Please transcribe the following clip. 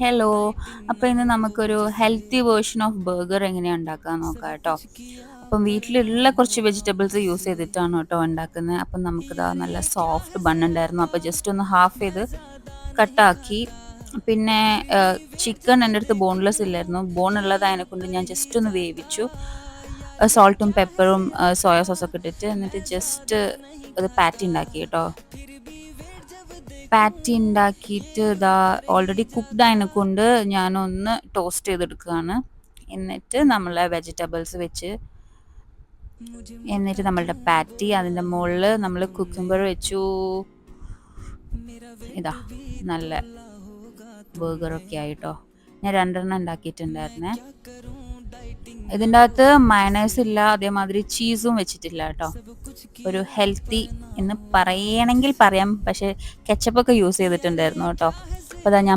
Hello. അപ്പോൾ ഇന്ന് നമുക്കൊരു ഹെൽത്തി വേർഷൻ ഓഫ് ബർഗർ എങ്ങനെയാണ് ഉണ്ടാക്കാൻ നോക്കാം കേട്ടോ. അപ്പം വീട്ടിലുള്ള കുറച്ച് വെജിറ്റബിൾസ് യൂസ് ചെയ്തിട്ടാണ് കേട്ടോ ഉണ്ടാക്കുന്നത്. അപ്പം നമുക്കിതാ നല്ല സോഫ്റ്റ് ബൺ ഉണ്ടായിരുന്നു. അപ്പോൾ ജസ്റ്റ് ഒന്ന് ഹാഫ് ചെയ്ത് കട്ടാക്കി. പിന്നെ ചിക്കൻ എൻ്റെ അടുത്ത് ബോൺലെസ് ഇല്ലായിരുന്നു. ബോൺ ഉള്ളത് അതിനെക്കൊണ്ട് ഞാൻ ജസ്റ്റ് ഒന്ന് വേവിച്ചു. സോൾട്ടും പെപ്പറും സോയ സോസൊക്കെ ഇട്ടിട്ട് എന്നിട്ട് ജസ്റ്റ് അത് പാറ്റി ഉണ്ടാക്കി കേട്ടോ. പാറ്റി ഉണ്ടാക്കിയിട്ട് ഇതാ ഓൾറെഡി കുക്ക്ഡ് അതിനെ കൊണ്ട് ഞാനൊന്ന് ടോസ്റ്റ് ചെയ്തെടുക്കുകയാണ്. എന്നിട്ട് നമ്മളെ വെജിറ്റബിൾസ് വെച്ച് എന്നിട്ട് നമ്മളുടെ പാറ്റി അതിൻ്റെ മുകളിൽ നമ്മൾ കുക്കുംബർ വെച്ചു. ഇതാ നല്ല ബർഗറൊക്കെ ആയിട്ടോ. ഞാൻ 2 ഉണ്ടാക്കിയിട്ടുണ്ടായിരുന്നേ. ഇതിൻ്റെ അകത്ത് മയണൈസ് ഇല്ല, അതേമാതിരി ചീസും വെച്ചിട്ടില്ല കേട്ടോ. ഒരു ഹെൽത്തി എന്ന് പറയണമെങ്കിൽ പറയാം, പക്ഷേ കെച്ചപ്പൊക്കെ യൂസ് ചെയ്തിട്ടുണ്ടായിരുന്നു കേട്ടോ. അപ്പോൾ അതാ ഞാൻ